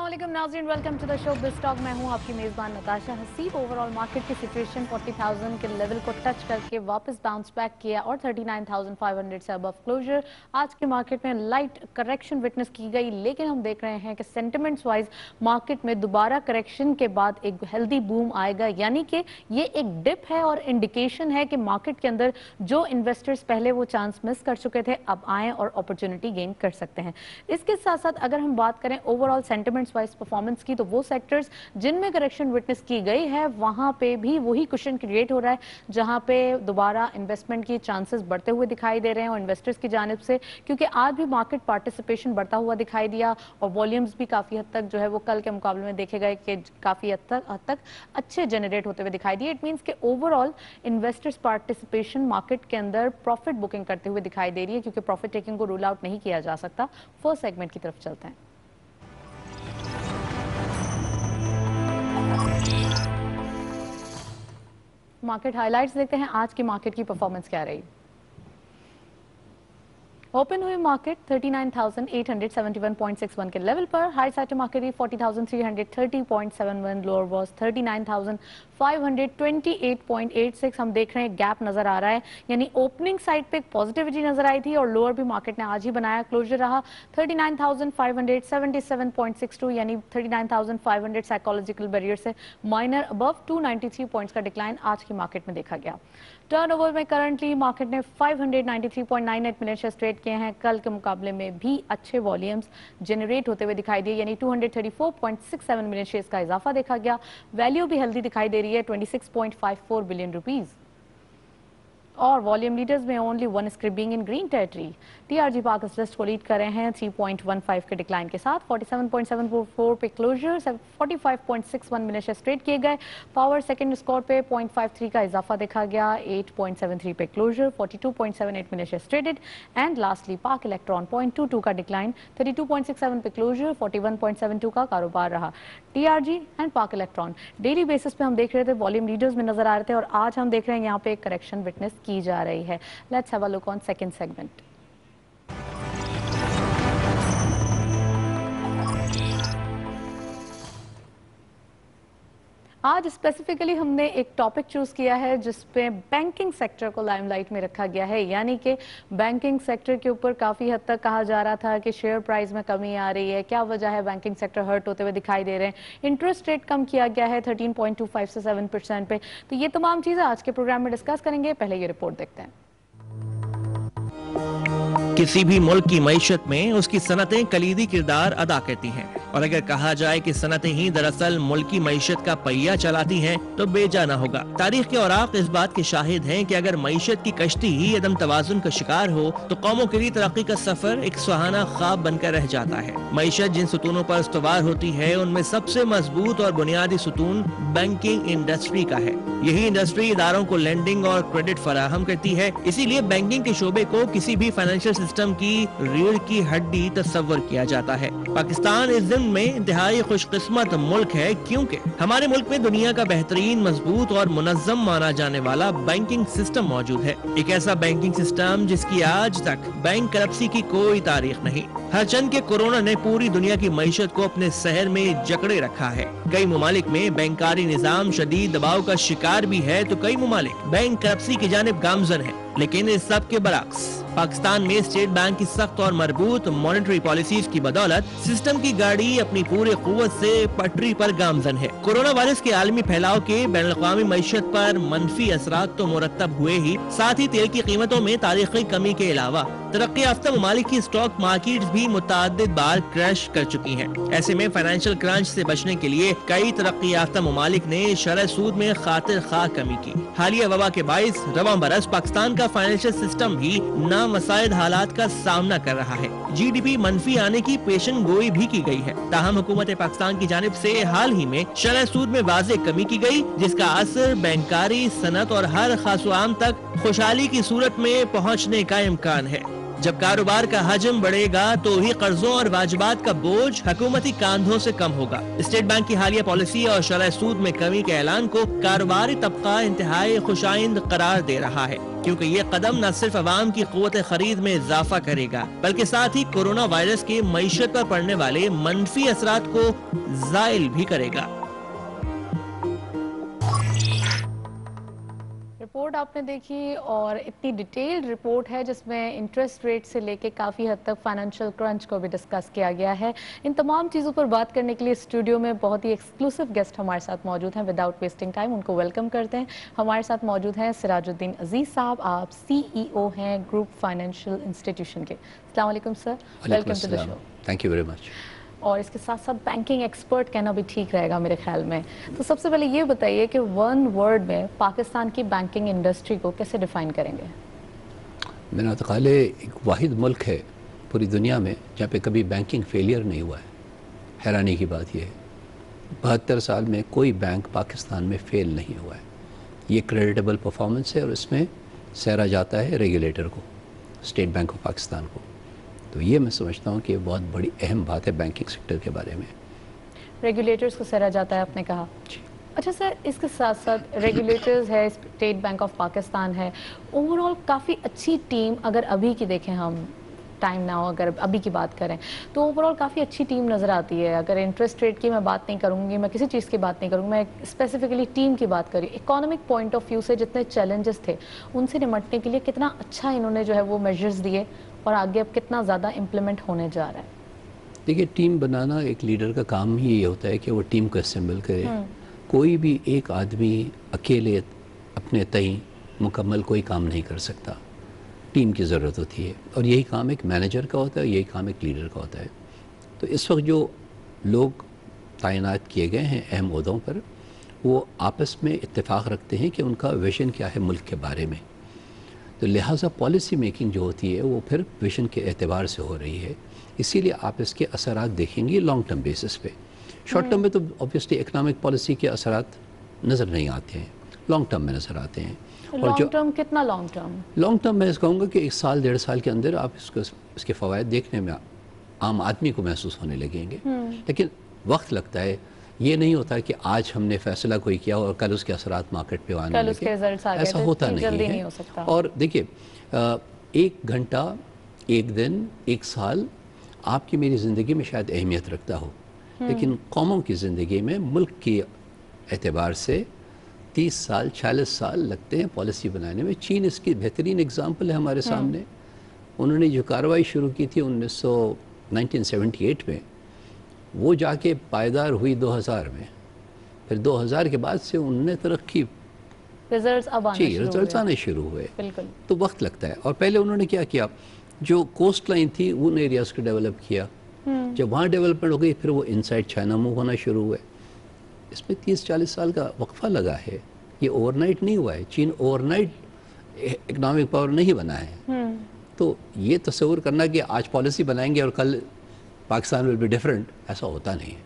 अस्सलामुअलैकुम नाज़रीन, welcome to the show biz talk. मैं हूं आपकी मेज़बान नताशा हसीब। ओवरऑल मार्केट की सिचुएशन 40,000 के लेवल को टच करके वापस बाउंस बैक किया और 39,500 से अबव क्लोजर। आज के मार्केट में लाइट करेक्शन विटनेस की गई, लेकिन हम देख रहे हैं कि सेंटिमेंट्स वाइज मार्केट में दोबारा करेक्शन के बाद एक हेल्दी बूम आएगा, यानी कि ये एक डिप है और इंडिकेशन है कि मार्केट के अंदर जो इन्वेस्टर्स पहले वो चांस मिस कर चुके थे अब आए और अपॉर्चुनिटी गेन कर सकते हैं। इसके साथ साथ अगर हम बात करें ओवरऑल सेंटिमेंट्स वाइज परफॉर्मेंस की, तो वो सेक्टर्स जिनमें करेक्शन विटनेस की गई है वहां पे भी वही क्वेश्चन क्रिएट हो रहा है, जहां पे दोबारा इन्वेस्टमेंट की चांसेस बढ़ते हुए दिखाई दे रहे हैं और इन्वेस्टर्स की जानिब से, क्योंकि आज भी मार्केट पार्टिसिपेशन बढ़ता हुआ दिखाई दिया और वॉल्यूम्स भी काफी हद तक जो है वो कल के मुकाबले में देखे गए कि काफी हद तक अच्छे जनरेट होते हुए दिखाई दिए। इट मीन्स कि ओवरऑल इन्वेस्टर्स पार्टिसिपेशन मार्केट के अंदर प्रॉफिट बुकिंग करते हुए दिखाई दे रही है, क्योंकि प्रॉफिट टेकिंग को रूल आउट नहीं किया जा सकता। फर्स्ट सेगमेंट की तरफ चलते हैं। मार्केट हाइलाइट्स देखते हैं, आज की मार्केट की परफॉर्मेंस क्या रही। ओपन हुई मार्केट 39,871.61 के लेवल पर। High side market 40,330.71, lower was 39,528.86। हम देख रहे हैं गैप नजर आ रहा है, यानी ओपनिंग साइड पे एक पॉजिटिविटी नजर आई थी और लोअर भी मार्केट ने आज ही बनाया। क्लोजर रहा 39,577.62, यानी 39,500 साइकोलॉजिकल बैरियर से माइनर अबव 293 पॉइंट्स का डिक्लाइन आज की मार्केट में देखा गया। टर्नओवर में करंटली मार्केट ने 593.98 मिलियन शेयर्स ट्रेड किए हैं। कल के मुकाबले में भी अच्छे वॉल्यूम्स जनरेट होते हुए दिखाई दिए, यानी 234.67 मिलियन शेयर्स का इजाफा देखा गया। वैल्यू भी हेल्दी दिखाई दे रही है 26.54 बिलियन रुपीज। और वॉल्यूम लीडर्स में only one script being in green territory. TRG पाक इस लिस्ट को लीड कर रहे हैं 3.15 के डिक्लाइन के साथ। 47.744 पे क्लोजर, 45.61 मिलियन शेयर्स ट्रेड किए गए। पावर सेकंड स्कोर पे 0.53 का इजाफा देखा गया। 8.73 पे closure, 42.78 million shares traded. And lastly Pak Elektron 0.22 का डिक्लाइन, 32.67 पे क्लोजर, 41.72 का कारोबार रहा। टीआरजी एंड पाक इलेक्ट्रॉन डेली बेसिस पे हम देख रहे थे वॉल्यूम लीडर्स में नजर आ रहे थे और आज हम देख रहे हैं यहाँ पे एक करेक्शन विटनेस की जा रही है। Let's have a look on second segment. आज स्पेसिफिकली हमने एक टॉपिक चूज किया है जिसपे बैंकिंग सेक्टर को लाइमलाइट में रखा गया है, यानी कि बैंकिंग सेक्टर के ऊपर काफी हद तक कहा जा रहा था कि शेयर प्राइस में कमी आ रही है, क्या वजह है, बैंकिंग सेक्टर हर्ट होते हुए दिखाई दे रहे हैं। इंटरेस्ट रेट कम किया गया है 13.25 से 7% पे। तो ये तमाम चीजें आज के प्रोग्राम में डिस्कस करेंगे। पहले ये रिपोर्ट देखते हैं। किसी भी मुल्क की मईशत में उसकी सनतें कलीदी किरदार अदा करती हैं, और अगर कहा जाए कि सनतें ही दरअसल मुल्क की मईशत का पहिया चलाती हैं तो बेजा न होगा। तारीख के औराक इस बात के शाहिद हैं कि अगर मईशत की कश्ती ही अदम तवाजुन का शिकार हो तो कौमों के लिए तरक्की का सफर एक सुहाना ख्वाब बनकर रह जाता है। मईशत जिन सुतूनों पर इस्तवार होती है उनमें सबसे मजबूत और बुनियादी सुतून बैंकिंग इंडस्ट्री का है। यही इंडस्ट्री इदारों को लेंडिंग और क्रेडिट फराहम करती है। इसीलिए बैंकिंग के शोबे को किसी भी फाइनेंशियल सिस्टम की रीढ़ की हड्डी तस्वर किया जाता है। पाकिस्तान इस दिन में इंतहाई खुशकिस्मत मुल्क है, क्योंकि हमारे मुल्क में दुनिया का बेहतरीन, मजबूत और मुनज़्ज़म माना जाने वाला बैंकिंग सिस्टम मौजूद है। एक ऐसा बैंकिंग सिस्टम जिसकी आज तक बैंक करप्सी की कोई तारीख नहीं। हरचंद के कोरोना ने पूरी दुनिया की मईशत को अपने सहर में जकड़े रखा है। कई मुमालिक में बैंकारी निजाम शदीद दबाव का शिकार भी है, तो कई मुमालिक बैंक करप्सी की जानिब गामजन है। लेकिन इस सब के बरक्स पाकिस्तान में स्टेट बैंक की सख्त और मजबूत मॉनेटरी पॉलिसीज की बदौलत सिस्टम की गाड़ी अपनी पूरी कुव्वत से पटरी पर गामजन है। कोरोना वायरस के आलमी फैलाव के बैन अवी मईशत पर मनफी असरात तो मुरतब हुए ही, साथ ही तेल की कीमतों में तारीखी कमी के अलावा तरक्की याफ्ता ममालिक की स्टॉक मार्केट्स भी मुतअद्दिद बार क्रैश कर चुकी हैं। ऐसे में फाइनेंशियल क्रंच से बचने के लिए कई तरक्की याफ्ता ममालिक ने शरह सूद में खातिर खा कमी की। हालिया वबा के बाइस रवां बरस पाकिस्तान का फाइनेंशियल सिस्टम भी नामसाइद हालात का सामना कर रहा है। GDP मनफी आने की पेशन गोई भी की गई है। ताहम हुकूमत पाकिस्तान की जानिब से हाल ही में शरह सूद में वाज़ेह कमी की गई, जिसका असर बैंकारी सनत और हर खास आम तक खुशहाली की सूरत में पहुँचने का इम्कान है। जब कारोबार का हजम बढ़ेगा तो ही कर्जों और वाजिबात का बोझ हुकूमती कांधों से कम होगा। स्टेट बैंक की हालिया पॉलिसी और शरह सूद में कमी के ऐलान को कारोबारी तबका इंतहाई खुशाइंद करार दे रहा है, क्योंकि ये कदम न सिर्फ अवाम की क़ुव्वत खरीद में इजाफा करेगा बल्कि साथ ही कोरोना वायरस के मईशत पर पड़ने वाले मनफी असरात को ज़ाइल भी करेगा। रिपोर्ट आपने देखी और इतनी डिटेल्ड रिपोर्ट है जिसमें इंटरेस्ट रेट से लेके काफ़ी हद तक फाइनेंशियल क्रंच को भी डिस्कस किया गया है। इन तमाम चीज़ों पर बात करने के लिए स्टूडियो में बहुत ही एक्सक्लूसिव गेस्ट हमारे साथ मौजूद हैं। विदाउट वेस्टिंग टाइम उनको वेलकम करते हैं। हमारे साथ मौजूद हैं सिराजुद्दीन अजीज़ साहब, आप CEO हैं ग्रुप फाइनेंशियल इंस्टीट्यूशन के। अस्सलाम वालेकुम sir, welcome to the show. Thank you very much. और इसके साथ साथ बैंकिंग एक्सपर्ट कहना भी ठीक रहेगा मेरे ख्याल में। तो सबसे पहले ये बताइए कि वन वर्ड में पाकिस्तान की बैंकिंग इंडस्ट्री को कैसे डिफाइन करेंगे? मेरा ख्याल है एक वाहिद मुल्क है पूरी दुनिया में जहाँ पे कभी बैंकिंग फेलियर नहीं हुआ है। हैरानी की बात यह है 72 साल में कोई बैंक पाकिस्तान में फेल नहीं हुआ है। ये क्रेडिटेबल परफॉर्मेंस है और इसमें सहरा जाता है रेगुलेटर को, स्टेट बैंक ऑफ पाकिस्तान को। तो ये मैं समझता हूँ कि बहुत बड़ी अहम बात है बैंकिंग सेक्टर के बारे में। रेगुलेटर्स को सहरा जाता है आपने कहा। अच्छा सर, इसके साथ साथ रेगुलेटर्स है, स्टेट बैंक ऑफ पाकिस्तान है, ओवरऑल काफ़ी अच्छी टीम अगर अभी की देखें हम टाइम नाउ अगर अभी की बात करें तो ओवरऑल काफ़ी अच्छी टीम नज़र आती है। अगर इंटरेस्ट रेट की मैं बात नहीं करूँगी, मैं किसी चीज़ की बात नहीं करूँगी, मैं स्पेसिफिकली टीम की बात करी। इकोनॉमिक पॉइंट ऑफ व्यू से जितने चैलेंजेस थे उनसे निपटने के लिए कितना अच्छा इन्होंने जो है वो मेजर्स दिए और आगे अब कितना ज़्यादा इम्प्लीमेंट होने जा रहा है? देखिए, टीम बनाना एक लीडर का काम ही ये होता है कि वो टीम को असेंबल करे। कोई भी एक आदमी अकेले अपने तय मुकम्मल कोई काम नहीं कर सकता, टीम की ज़रूरत होती है। और यही काम एक मैनेजर का होता है, यही काम एक लीडर का होता है। तो इस वक्त जो लोग तैनात किए गए हैं अहम ओहदों पर, वो आपस में इत्तेफाक रखते हैं कि उनका विज़न क्या है मुल्क के बारे में। तो लिहाजा पॉलिसी मेकिंग जो होती है वो फिर विज़न के एतबार से हो रही है। इसीलिए आप इसके असरात देखेंगे लॉन्ग टर्म बेसिस पे। शॉर्ट टर्म में तो ऑब्वियसली इकनॉमिक पॉलिसी के असरात नज़र नहीं आते हैं, लॉन्ग टर्म में नज़र आते हैं। लॉन्ग टर्म कितना लॉन्ग टर्म? लॉन्ग टर्म मैं कहूँगा कि 1 साल 1.5 साल के अंदर आप इसके फ़वाइद देखने में आम आदमी को महसूस होने लगेंगे। लेकिन वक्त लगता है। ये नहीं होता कि आज हमने फैसला कोई किया और कल उसके असरात मार्केट पे आने लगे, ऐसा होता नहीं है। और देखिए, 1 घंटा, 1 दिन, 1 साल आपकी मेरी ज़िंदगी में शायद अहमियत रखता हो, लेकिन कौमों की ज़िंदगी में मुल्क के एतबार से 30 साल 40 साल लगते हैं पॉलिसी बनाने में। चीन इसकी बेहतरीन एग्जाम्पल है हमारे सामने। उन्होंने जो कार्रवाई शुरू की थी 1978 में, वो जाके पायदार हुई 2000 में। फिर 2000 के बाद से उन्होंने तरक्की, रिजल्ट्स आने शुरू हुए। तो वक्त लगता है। और पहले उन्होंने क्या किया, जो कोस्ट लाइन थी उन एरियाज़ को डेवलप किया। जब वहाँ डेवलपमेंट हो गई फिर वो इनसाइड चाइना मूव होना शुरू हुए। इसमें 30-40 साल का वक्फा लगा है। ये ओवरनाइट नहीं हुआ है। चीन ओवरनाइट इकनॉमिक पावर नहीं बना है। तो ये तस्वीर करना कि आज पॉलिसी बनाएंगे और कल पाकिस्तान विल बी डिफरेंट, ऐसा होता नहीं है।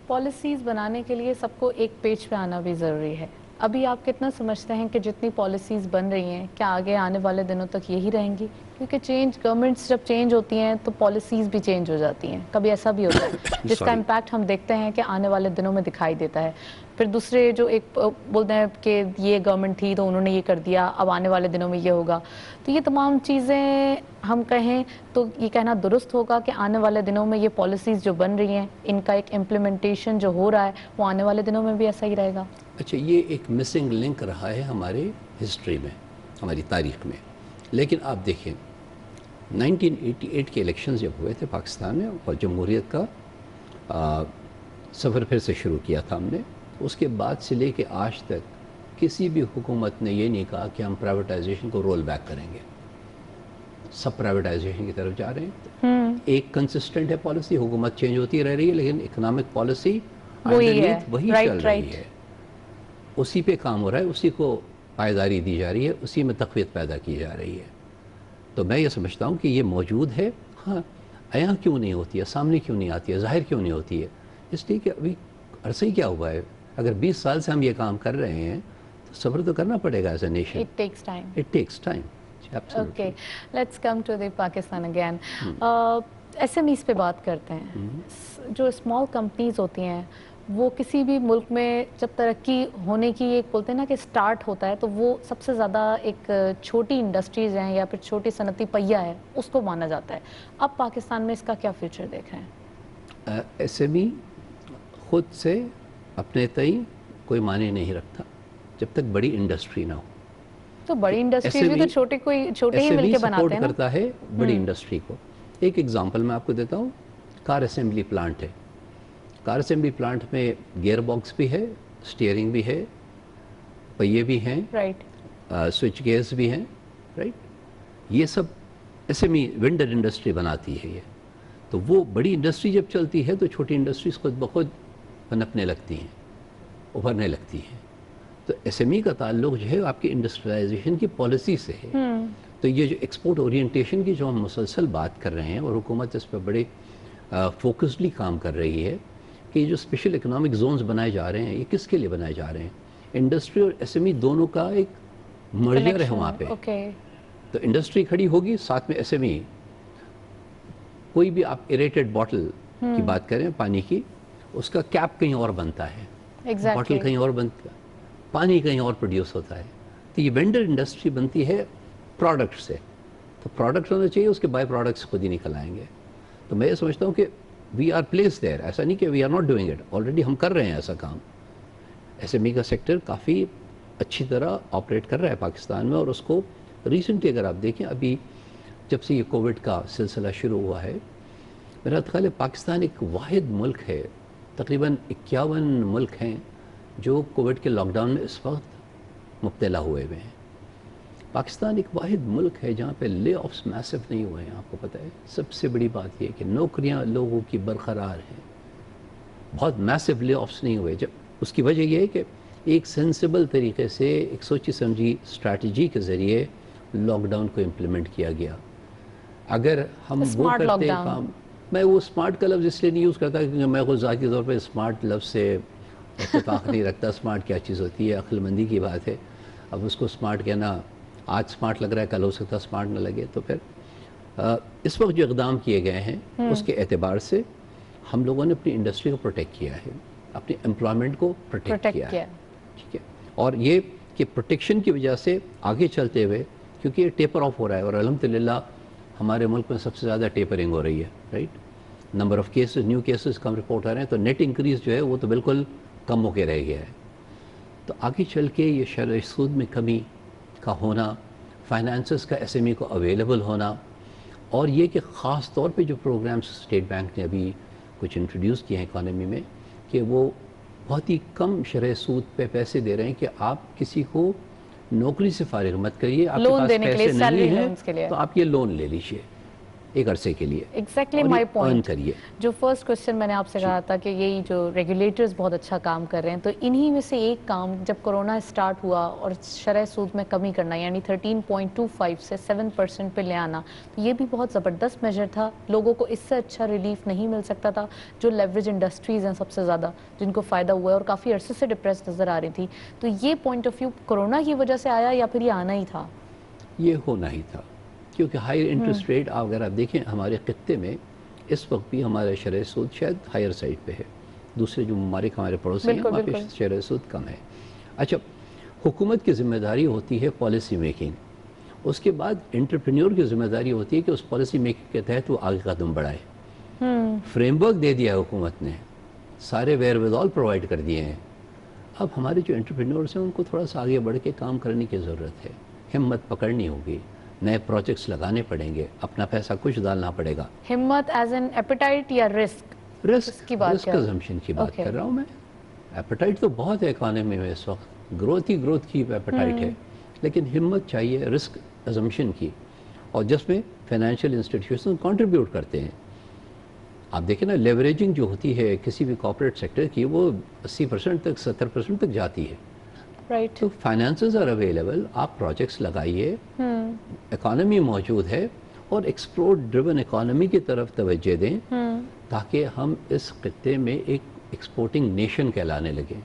पॉलिसीज़ बनाने के लिए सबको एक पेज पे आना भी ज़रूरी है। अभी आप कितना समझते हैं कि जितनी पॉलिसीज़ बन रही हैं क्या आगे आने वाले दिनों तक यही रहेंगी? क्योंकि गवर्नमेंट्स जब चेंज होती हैं तो पॉलिसीज़ भी चेंज हो जाती हैं। कभी ऐसा भी होता है जिसका इम्पैक्ट हम देखते हैं कि आने वाले दिनों में दिखाई देता है। फिर दूसरे जो एक बोलते हैं कि ये गवर्नमेंट थी तो उन्होंने ये कर दिया, अब आने वाले दिनों में ये होगा। तो ये तमाम चीज़ें हम कहें तो ये कहना दुरुस्त होगा कि आने वाले दिनों में ये पॉलिसीज़ जो बन रही हैं इनका एक इम्प्लीमेंटेशन जो हो रहा है वो आने वाले दिनों में भी ऐसा ही रहेगा। अच्छा, ये एक मिसिंग लिंक रहा है हमारे हिस्ट्री में, हमारी तारीख में। लेकिन आप देखें 1988 के इलेक्शन जब हुए थे पाकिस्तान में और जमहूरियत का सफ़र फिर से शुरू किया था हमने, उसके बाद से लेके आज तक किसी भी हुकूमत ने ये नहीं कहा कि हम प्राइवेटाइजेशन को रोल बैक करेंगे। सब प्राइवेटाइजेशन की तरफ जा रहे हैं। एक कंसिस्टेंट है पॉलिसी, हुकूमत चेंज होती रह रही है लेकिन इकोनॉमिक पॉलिसी वही चल रही है। उसी पे काम हो रहा है, उसी को पायदारी दी जा रही है, उसी में तक़वियत पैदा की जा रही है। तो मैं ये समझता हूँ कि ये मौजूद है। हाँ, अयां क्यों नहीं होती है, सामने क्यों नहीं आती है, ज़ाहिर क्यों नहीं होती है? इसलिए कि अभी अरसे ही क्या हुआ है। अगर 20 साल से हम ये काम कर रहे हैं तो सब्र तो करना पड़ेगा as a nation. It takes time. It takes time. Absolutely. Okay, let's come to the Pakistan again. SMEs पे बात करते हैं. जो स्मॉल कंपनीज होती हैं वो किसी भी मुल्क में जब तरक्की होने की एक बोलते हैं ना कि स्टार्ट होता है तो वो सबसे ज़्यादा एक छोटी इंडस्ट्रीज़ हैं या फिर छोटी सनती पहिया है उसको माना जाता है. अब पाकिस्तान में इसका क्या फ्यूचर देख रहे हैं? SME खुद से अपने तई कोई माने नहीं रखता जब तक बड़ी इंडस्ट्री ना हो. तो बड़ी इंडस्ट्रीज भी तो छोटे ही मिलके बनाते हैं ना. करता है बड़ी इंडस्ट्री को. एक एग्जांपल मैं आपको देता हूँ. कार असेंबली प्लांट है. कार असेंबली प्लांट में गियर बॉक्स भी है, स्टीयरिंग भी है, पहिए भी हैं, राइट, स्विच गेयर्स भी हैं, राइट. ये सब SME वेंडर इंडस्ट्री बनाती है ये. तो वो बड़ी इंडस्ट्री जब चलती है तो छोटी इंडस्ट्रीज खुद ब खुद पनपने लगती हैं, उभरने लगती हैं. तो SME का ताल्लुक जो है आपकी इंडस्ट्रियलाइजेशन की पॉलिसी से है. तो ये जो एक्सपोर्ट ओरिएंटेशन की जो हम मुसलसल बात कर रहे हैं और हुकूमत इस पर बड़े फोकस्डली काम कर रही है कि ये जो स्पेशल इकोनॉमिक जोन्स बनाए जा रहे हैं ये किसके लिए बनाए जा रहे हैं. इंडस्ट्री और SME दोनों का एक मर्जर है वहाँ पे. तो इंडस्ट्री खड़ी होगी, साथ में SME. कोई भी आप एरेटेड बॉटल की बात करें पानी की, उसका कैप कहीं और बनता है, बॉटल कहीं और बनता है, पानी कहीं और प्रोड्यूस होता है. तो ये वेंडर इंडस्ट्री बनती है प्रोडक्ट से. तो प्रोडक्ट होना चाहिए, उसके बाय प्रोडक्ट्स खुद ही निकल आएंगे. तो मैं ये समझता हूँ कि वी आर प्लेस देयर. ऐसा नहीं कि we are not doing it, already हम कर रहे हैं ऐसा काम. SME का सेक्टर काफ़ी अच्छी तरह ऑपरेट कर रहा है पाकिस्तान में. और उसको रिसेंटली अगर आप देखें, अभी जब से ये कोविड का सिलसिला शुरू हुआ है, मेरा ख्याल है पाकिस्तान एक वाहिद मुल्क है, तकरीबन 51 मुल्क हैं जो कोविड के लॉकडाउन में इस वक्त मुब्तला हुए हुए हैं. पाकिस्तान एक वाहिद मुल्क है जहाँ पे ले ऑफ्स मैसिव नहीं हुए हैं. आपको पता है, सबसे बड़ी बात यह है कि नौकरियाँ लोगों की बरकरार हैं, बहुत मैसिव ले ऑफ्स नहीं हुए. जब उसकी वजह यह है कि एक सेंसिबल तरीके से एक सोची समझी स्ट्रैटेजी के ज़रिए लॉकडाउन को इम्प्लीमेंट किया गया. अगर हम वो करते काम, मैं वो स्मार्ट का लफ्ज़ इसलिए नहीं यूज़ करता क्योंकि मैं खुद ज़ाती तौर पर स्मार्ट लफ्ज़ से इत्तेफाक नहीं रखता. स्मार्ट क्या चीज़ होती है, अक्लमंदी की बात है. अब उसको स्मार्ट कहना, आज स्मार्ट लग रहा है कल हो सकता स्मार्ट ना लगे. तो फिर इस वक्त जो इक़दाम किए गए हैं उसके एतबार से हम लोगों ने अपनी इंडस्ट्री को प्रोटेक्ट किया है, अपनी एम्प्लॉयमेंट को प्रोटेक्ट किया है. ठीक है. और ये कि प्रोटेक्शन की वजह से आगे चलते हुए, क्योंकि ये टेपर ऑफ हो रहा है और अल्हम्दुलिल्लाह हमारे मुल्क में सबसे ज़्यादा टेपरिंग हो रही है, right. Number of cases, new cases कम रिपोर्ट आ रहे हैं. तो नेट इंक्रीज़ जो है वो तो बिल्कुल कम होकर रह गया है. तो आगे चल के ये शरह सूद में कमी का होना, फाइनेंसेस का SME को अवेलेबल होना, और ये कि ख़ास तौर पे जो प्रोग्राम्स स्टेट बैंक ने अभी कुछ इंट्रोड्यूस किए हैं इकॉनमी में, कि वो बहुत ही कम शरह सूद पे पैसे दे रहे हैं कि आप किसी को नौकरी से फारिग मत करिए, आपके पास पैसे नहीं हैं तो आप ये लोन ले लीजिए एक अरसे के लिए. Exactly my point. जो फर्स्ट क्वेश्चन मैंने आपसे कहा था कि यही जो रेगुलेटर्स बहुत अच्छा काम कर रहे हैं, तो इन्हीं में से एक काम जब कोरोना स्टार्ट हुआ और शरह सूद में कमी करना, यानी 13.25 से 7% पे ले आना, तो ये भी बहुत ज़बरदस्त मेजर था. लोगों को इससे अच्छा रिलीफ नहीं मिल सकता था. जो लेवरेज इंडस्ट्रीज़ हैं सबसे ज़्यादा जिनको फ़ायदा हुआ है और काफ़ी अरसे से डिप्रेस नज़र आ रही थी. तो ये पॉइंट ऑफ व्यू कोरोना की वजह से आया या फिर ये आना ही था? ये होना ही था, क्योंकि हायर इंटरेस्ट रेट अगर आप देखें हमारे खित्ते में इस वक्त भी हमारा शरह सूद शायद हायर साइड पे है. दूसरे जो ममालिक हमारे पड़ोसी हैं वहाँ पे शरह सूद कम है. अच्छा, हुकूमत की जिम्मेदारी होती है पॉलिसी मेकिंग, उसके बाद एंटरप्रेन्योर की जिम्मेदारी होती है कि उस पॉलिसी मेकिंग के तहत वो आगे कदम बढ़ाए. फ्रेमवर्क दे दिया है हुकूमत ने, सारे वेयरविदॉल प्रोवाइड कर दिए हैं. अब हमारे जो एंटरप्रेन्योर्स हैं उनको थोड़ा सा आगे बढ़ के काम करने की ज़रूरत है. हिम्मत पकड़नी होगी, नए प्रोजेक्ट्स लगाने पड़ेंगे, अपना पैसा कुछ डालना पड़ेगा. हिम्मत एज एन एपेटाइट या रिस्क की बात, रिस्क की बात कर रहा हूँ मैं. एपेटाइट तो बहुत है इकॉनमी में इस वक्त, ग्रोथ की एपेटाइट है, लेकिन हिम्मत चाहिए रिस्क अजम्पशन की, और जिसमें फाइनेंशियल इंस्टीट्यूशन कंट्रीब्यूट करते हैं. आप देखें ना, लेवरेजिंग जो होती है किसी भी कॉर्पोरेट सेक्टर की, वो 80% तक 70% तक जाती है. राइट. तो फाइनेंसेस आर अवेलेबल, आप प्रोजेक्ट्स लगाइए, इकॉनमी मौजूद है, और एक्सपोर्ट ड्रिवन इकॉनमी की तरफ तवज्जो दें ताकि हम इस खित्ते में एक एक्सपोर्टिंग नेशन कहलाने लगे.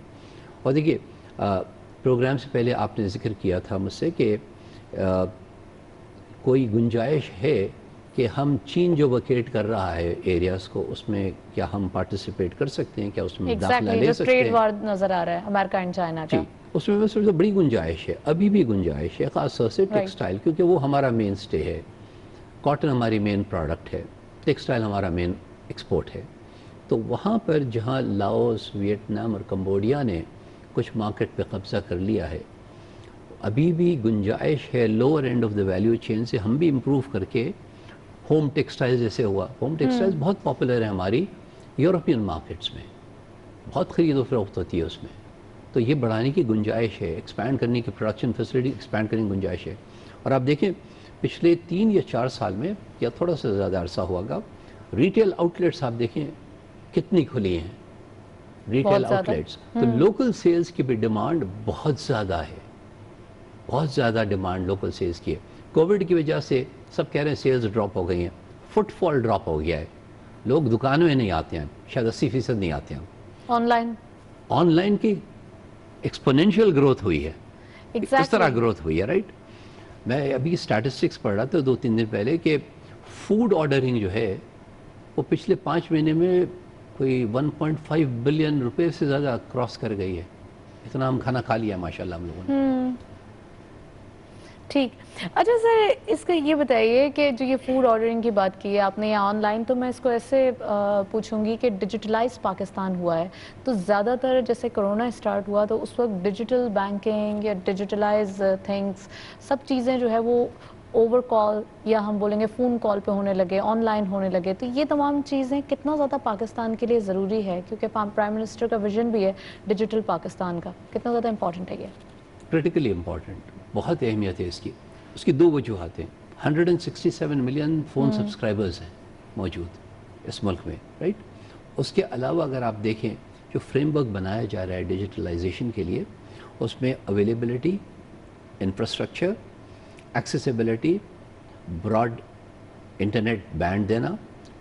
और देखिए, प्रोग्राम से पहले आपने जिक्र किया था मुझसे कि کوئی گنجائش ہے کہ ہم چین جو ویکیٹ کر رہا ہے ایریاز کو، اس میں کیا ہم پارٹیسپیٹ کر سکتے ہیں، کیا اس میں داخلہ لے جو سکتے ٹریڈ ہیں؟ وار نظر آ رہا ہے امریکہ اینڈ چائنا کا. جی، اس میں بس بڑی گنجائش ہے، ابھی بھی گنجائش ہے، خاص طور سے ٹیکسٹائل، کیونکہ وہ ہمارا مین سٹے ہے. کاٹن ہماری مین پروڈکٹ ہے، ٹیکسٹائل ہمارا مین ایکسپورٹ ہے. تو وہاں پر جہاں لاؤس، ویتنام اور کمبوڈیا نے کچھ مارکیٹ پہ قبضہ کر لیا ہے، ابھی بھی گنجائش ہے lower end of the value chain سے ہم بھی امپروو کر کے. ہوم ٹیکسٹائل جیسے ہوا، ہوم ٹیکسٹائل بہت پاپولر ہے ہماری یورپین مارکیٹس میں، بہت خرید و فروخت ہوتی ہے اس میں. تو یہ بڑھانے کی گنجائش ہے، ایکسپینڈ کرنے کی پروڈکشن فیسلٹی ایکسپینڈ کرنے کی گنجائش ہے. اور آپ دیکھیں پچھلے 3 یا 4 سال میں یا تھوڑا سا زیادہ عرصہ ہوا گا، ریٹیل آؤٹ لیٹس آپ دیکھیں کتنی کھلی ہیں ریٹیل آؤٹ لیٹس. تو لوکل سیلز کی بھی ڈیمانڈ بہت زیادہ ہے، بہت زیادہ ڈیمانڈ لوکل سیلز کی ہے. کووڈ کی وجہ سے سب کہہ رہے ہیں سیلز ڈراپ ہو گئی ہیں، فٹ فال ڈراپ ہو گیا ہے، لوگ دکانوں میں نہیں آتے ہیں، شاید 80% نہیں آتے ہیں. آن لائن کی ایکسپونینشیل گروتھ ہوئی ہے. کس طرح گروتھ ہوئی ہے، رائٹ؟ میں ابھی اسٹیٹسٹکس پڑھ رہا تھا 2-3 دن پہلے کہ فوڈ آرڈرنگ جو ہے وہ پچھلے 5 مہینے میں کوئی 1.5 بلین روپے سے زیادہ کراس کر گئی ہے. اتنا ہم کھانا کھا لیا ماشاء اللہ ہم لوگوں نے. ٹھیک. اچھا سر، اس کا یہ بتائیے کہ جو یہ فوڈ آرڈرنگ کی بات کی ہے آپ نے یا آن لائن، تو میں اس کو ایسے پوچھوں گی کہ ڈیجیٹلائز پاکستان ہوا ہے تو زیادہ تر جیسے کرونا اسٹارٹ ہوا تو اس وقت ڈیجیٹل بینکنگ یا ڈیجیٹلائز تھنگس سب چیزیں جو ہے وہ اوور کال یا ہم بولیں گے فون کال پہ ہونے لگے، آن لائن ہونے لگے. تو یہ تمام چیزیں کتنا زیادہ پاکستان کے لیے ضروری ہے، کیونکہ پرائم منسٹر کا ویژن بھی ہے ڈیجیٹل پاکستان کا، کتنا زیادہ امپورٹنٹ ہے یہ؟ کرٹیکلی امپورٹنٹ، بہت اہمیت ہے اس کی. اس کی 2 وجوہات ہیں. 167 ملین فون سبسکرائبرز ہیں موجود اس ملک میں، رائٹ؟ اس کے علاوہ اگر آپ دیکھیں جو فریم ورک بنایا جا رہا ہے ڈیجیٹلائزیشن کے لیے، اس میں availability, infrastructure, accessibility, broad internet band دینا،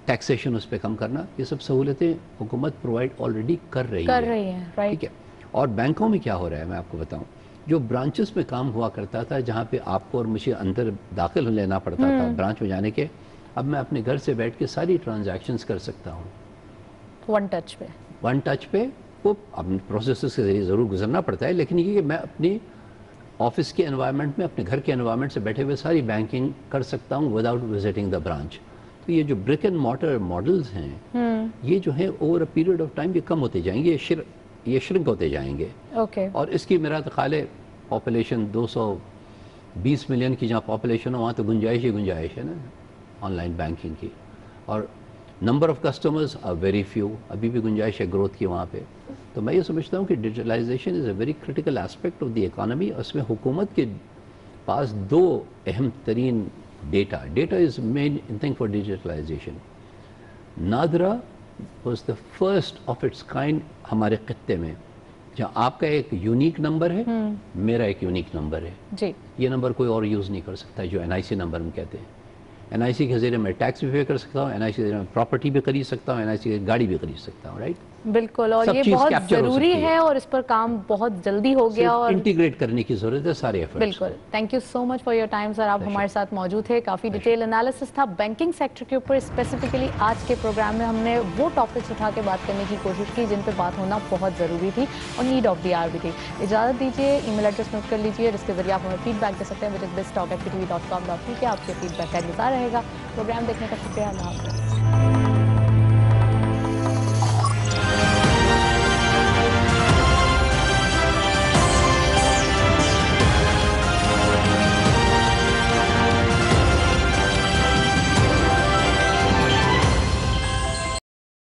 ٹیکسیشن اس پہ کم کرنا، یہ سب سہولتیں حکومت پرووائڈ آلریڈی کر رہی ہے. ٹھیک ہے. اور بینکوں میں کیا ہو رہا ہے میں آپ کو بتاؤں. جو برانچز میں کام ہوا کرتا تھا جہاں پہ آپ کو اور مجھے اندر داخل لینا پڑتا تھا برانچ میں جانے کے، اب میں اپنے گھر سے بیٹھ کے ساری ٹرانزیکشنز کر سکتا ہوں ون ٹچ پہ. وہ اپنے پروسیسز کے ذریعے ضرور گزرنا پڑتا ہے، لیکن یہ کہ میں اپنی آفس کے انوائرمنٹ میں، اپنے گھر کے انوائرمنٹ سے بیٹھے ہوئے ساری بینکنگ کر سکتا ہوں وداؤٹ وزٹنگ دا برانچ. تو یہ جو برک اینڈ مارٹر ماڈلز ہیں یہ جو ہیں over a period of time یہ کم ہوتے جائیں گے، یہ شرنک ہوتے جائیں گے. اور اس کی میرا خیال ہے پاپولیشن 220 ملین کی جہاں پاپولیشن ہو وہاں تو گنجائش ہی گنجائش ہے نا آن لائن بینکنگ کی. اور number of customers are very few, ابھی بھی گنجائش ہے گروتھ کی وہاں پہ. تو میں یہ سمجھتا ہوں کہ digitalization is a very critical aspect of the economy. اس میں حکومت کے پاس 2 اہم ترین data is main thing for digitalization. NADRA was the first of its kind ہمارے خطے میں، جہاں آپ کا ایک یونیک نمبر ہے، میرا ایک یونیک نمبر ہے. یہ نمبر کوئی اور یوز نہیں کر سکتا، جو NIC نمبر ہم کہتے ہیں. NIC کے ذریعے میں ٹیکس بھی پے کر سکتا ہوں، NIC کے ذریعے میں پراپرٹی بھی خرید سکتا ہوں، NIC کی گاڑی بھی خرید سکتا ہوں، رائٹ؟ بالکل. اور یہ بہت ضروری ہے اور اس پر کام بہت جلدی ہو گیا اور انٹیگریٹ کرنے کی ضرورت ہے سارے ایفرٹس. بالکل. Thank you so much for your time sir. آپ ہمارے ساتھ موجود تھے. کافی ڈیٹیل انالیسس تھا بینکنگ سیکٹر کے اوپر. اسپیسیفکلی آج کے پروگرام میں ہم نے وہ ٹاپکس اٹھا کے بات کرنے کی کوشش کی جن پہ بات ہونا بہت ضروری تھی اور نیڈ آف دی آر بھی تھی. اجازت دیجیے، ای میل ایڈریس نوٹ کر لیجیے جس کے ذریعے آپ ہمیں فیڈ بیک دے سکتے ہیں، which is biztalk@ptv.com.pk. آپ کے فیڈ بیک کا انتظار رہے گا. پروگرام دیکھنے کا شکریہ. اللہ حافظ.